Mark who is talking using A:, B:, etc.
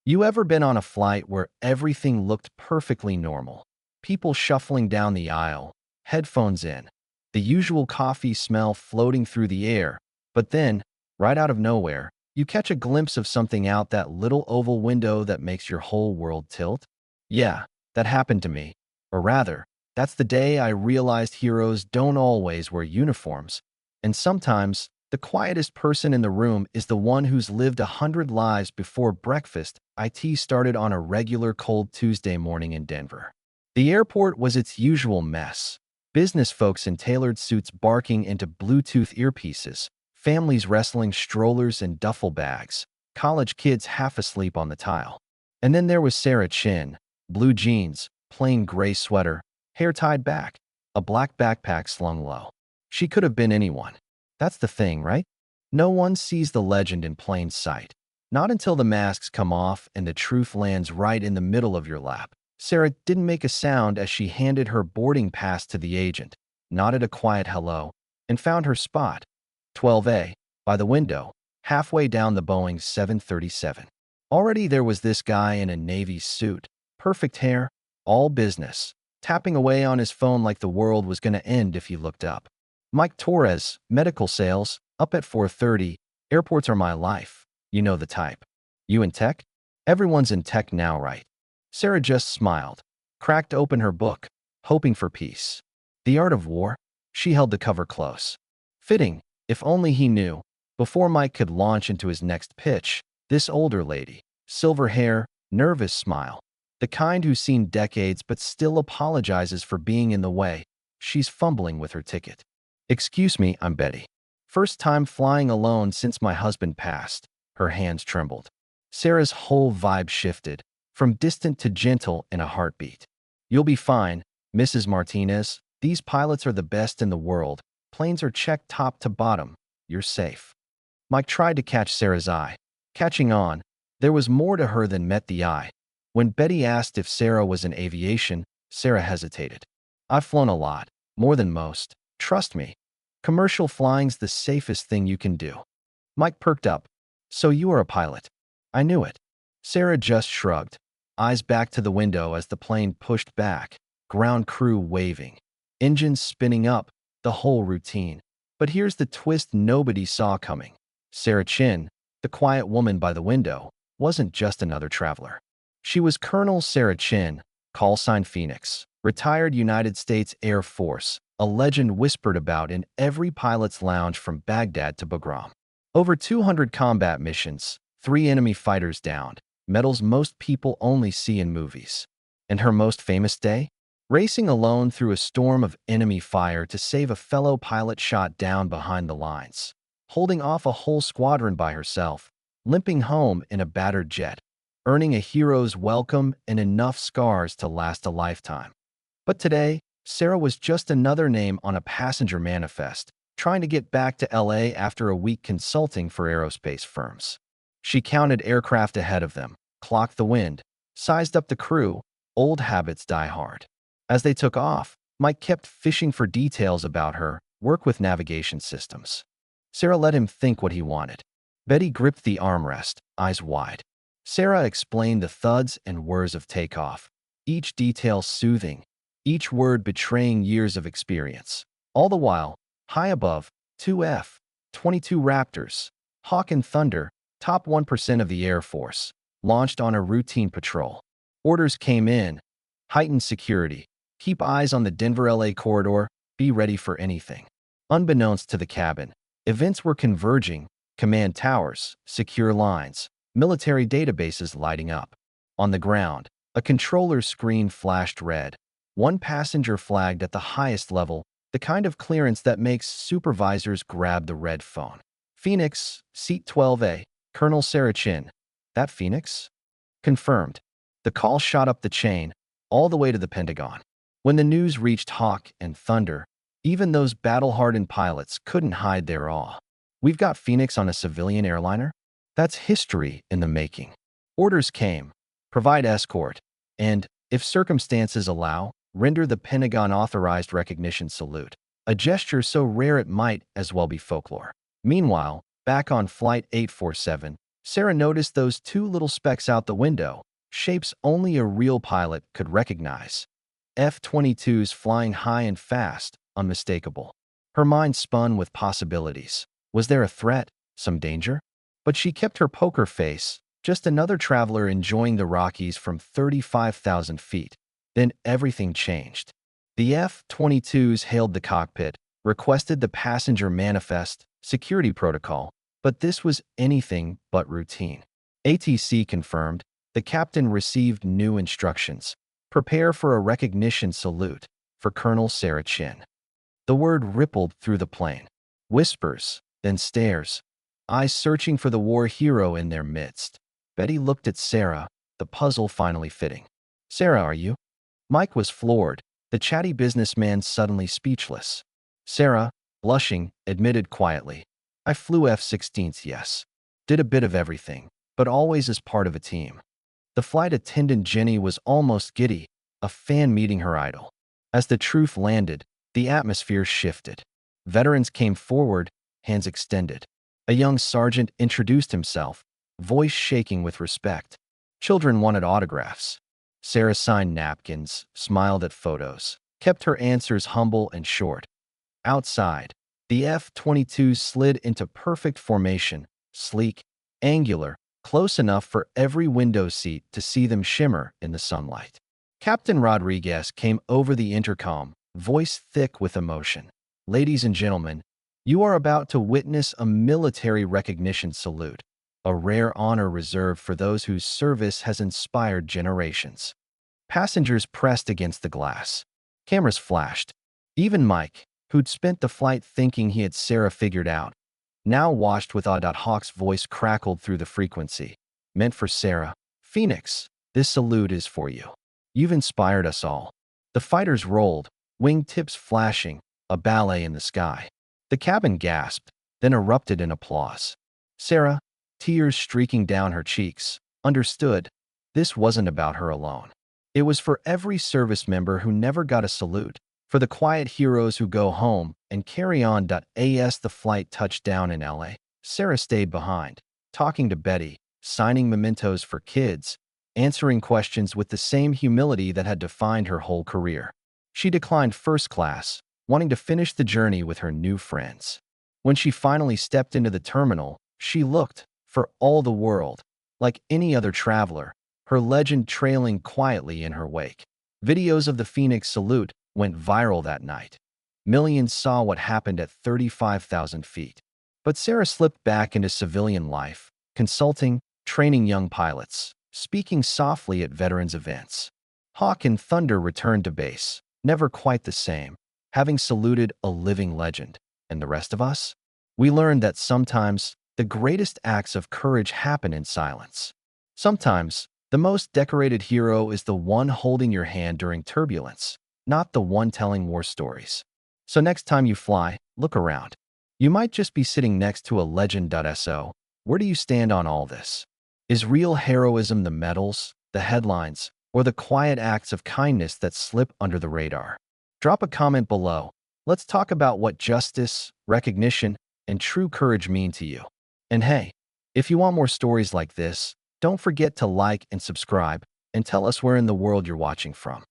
A: You ever been on a flight where everything looked perfectly normal? People shuffling down the aisle, headphones in, the usual coffee smell floating through the air, but then, right out of nowhere, you catch a glimpse of something out that little oval window that makes your whole world tilt? Yeah, that happened to me. Or rather, that's the day I realized heroes don't always wear uniforms, and sometimes the quietest person in the room is the one who's lived 100 lives before breakfast. IT started on a regular cold Tuesday morning in Denver. The airport was its usual mess. Business folks in tailored suits barking into Bluetooth earpieces, families wrestling strollers and duffel bags, college kids half asleep on the tile. And then there was Sarah Chin, blue jeans, plain gray sweater, hair tied back, a black backpack slung low. She could have been anyone. That's the thing, right? No one sees the legend in plain sight. Not until the masks come off and the truth lands right in the middle of your lap. Sarah didn't make a sound as she handed her boarding pass to the agent, nodded a quiet hello, and found her spot, 12A, by the window, halfway down the Boeing 737. Already there was this guy in a navy suit, perfect hair, all business, tapping away on his phone like the world was going to end if he looked up. Mike Torres, medical sales, up at 4:30. Airports are my life. You know the type. You in tech? Everyone's in tech now, right? Sarah just smiled, cracked open her book, hoping for peace. The Art of War? She held the cover close. Fitting, if only he knew. Before Mike could launch into his next pitch, this older lady, silver hair, nervous smile, the kind who's seen decades but still apologizes for being in the way, she's fumbling with her ticket. Excuse me, I'm Betty. First time flying alone since my husband passed. Her hands trembled. Sarah's whole vibe shifted, from distant to gentle in a heartbeat. You'll be fine, Mrs. Martinez. These pilots are the best in the world. Planes are checked top to bottom. You're safe. Mike tried to catch Sarah's eye. Catching on, there was more to her than met the eye. When Betty asked if Sarah was in aviation, Sarah hesitated. I've flown a lot, more than most. Trust me. Commercial flying's the safest thing you can do. Mike perked up. So you are a pilot. I knew it. Sarah just shrugged, eyes back to the window as the plane pushed back, ground crew waving, engines spinning up, the whole routine. But here's the twist nobody saw coming. Sarah Chin, the quiet woman by the window, wasn't just another traveler. She was Colonel Sarah Chin, call sign Phoenix, retired United States Air Force, a legend whispered about in every pilot's lounge from Baghdad to Bagram. Over 200 combat missions, 3 enemy fighters downed, medals most people only see in movies. And her most famous day? Racing alone through a storm of enemy fire to save a fellow pilot shot down behind the lines. Holding off a whole squadron by herself, limping home in a battered jet, earning a hero's welcome and enough scars to last a lifetime. But today, Sarah was just another name on a passenger manifest, trying to get back to LA after a week consulting for aerospace firms. She counted aircraft ahead of them, clocked the wind, sized up the crew. Old habits die hard. As they took off, Mike kept fishing for details about her, work with navigation systems. Sarah let him think what he wanted. Betty gripped the armrest, eyes wide. Sarah explained the thuds and whirs of takeoff, each detail soothing, each word betraying years of experience. All the while, high above, 2 F-22 Raptors, Hawk and Thunder, top 1% of the Air Force, launched on a routine patrol. Orders came in, heightened security, keep eyes on the Denver-LA corridor, be ready for anything. Unbeknownst to the cabin, events were converging, command towers, secure lines, military databases lighting up. On the ground, a controller's screen flashed red. One passenger flagged at the highest level, the kind of clearance that makes supervisors grab the red phone. Phoenix, seat 12A, Colonel Sarah Chin. That Phoenix? Confirmed. The call shot up the chain, all the way to the Pentagon. When the news reached Hawk and Thunder, even those battle-hardened pilots couldn't hide their awe. We've got Phoenix on a civilian airliner? That's history in the making. Orders came. Provide escort. And, if circumstances allow, render the Pentagon-authorized recognition salute. A gesture so rare it might as well be folklore. Meanwhile, back on Flight 847, Sarah noticed those two little specks out the window, shapes only a real pilot could recognize. F-22s flying high and fast, unmistakable. Her mind spun with possibilities. Was there a threat? Some danger? But she kept her poker face, just another traveler enjoying the Rockies from 35,000 feet. Then everything changed. The F-22s hailed the cockpit, requested the passenger manifest, security protocol, but this was anything but routine. ATC confirmed, the captain received new instructions. Prepare for a recognition salute for Colonel Sarah Chin. The word rippled through the plane. Whispers, then stares, eyes searching for the war hero in their midst. Betty looked at Sarah, the puzzle finally fitting. Sarah, are you? Mike was floored, the chatty businessman suddenly speechless. Sarah, blushing, admitted quietly, I flew F-16s, yes. Did a bit of everything, but always as part of a team. The flight attendant Jenny was almost giddy, a fan meeting her idol. As the truth landed, the atmosphere shifted. Veterans came forward, hands extended. A young sergeant introduced himself, voice shaking with respect. Children wanted autographs. Sarah signed napkins, smiled at photos, kept her answers humble and short. Outside, the F-22 slid into perfect formation, sleek, angular, close enough for every window seat to see them shimmer in the sunlight. Captain Rodriguez came over the intercom, voice thick with emotion. Ladies and gentlemen, you are about to witness a military recognition salute, a rare honor reserved for those whose service has inspired generations. Passengers pressed against the glass. Cameras flashed. Even Mike, who'd spent the flight thinking he had Sarah figured out, now washed with awe. Hawk's voice crackled through the frequency. Meant for Sarah. Phoenix, this salute is for you. You've inspired us all. The fighters rolled, wing tips flashing, a ballet in the sky. The cabin gasped, then erupted in applause. Sarah, tears streaking down her cheeks, understood this wasn't about her alone. It was for every service member who never got a salute, for the quiet heroes who go home and carry on. As the flight touched down in LA, Sarah stayed behind, talking to Betty, signing mementos for kids, answering questions with the same humility that had defined her whole career. She declined first class, wanting to finish the journey with her new friends. When she finally stepped into the terminal, she looked, for all the world, like any other traveler, her legend trailing quietly in her wake. Videos of the Phoenix salute went viral that night. Millions saw what happened at 35,000 feet. But Sarah slipped back into civilian life, consulting, training young pilots, speaking softly at veterans events. Hawk and Thunder returned to base, never quite the same, having saluted a living legend. And the rest of us? We learned that sometimes the greatest acts of courage happen in silence. Sometimes, the most decorated hero is the one holding your hand during turbulence, not the one telling war stories. So next time you fly, look around. You might just be sitting next to a legend. So, where do you stand on all this? Is real heroism the medals, the headlines, or the quiet acts of kindness that slip under the radar? Drop a comment below. Let's talk about what justice, recognition, and true courage mean to you. And hey, if you want more stories like this, don't forget to like and subscribe, and tell us where in the world you're watching from.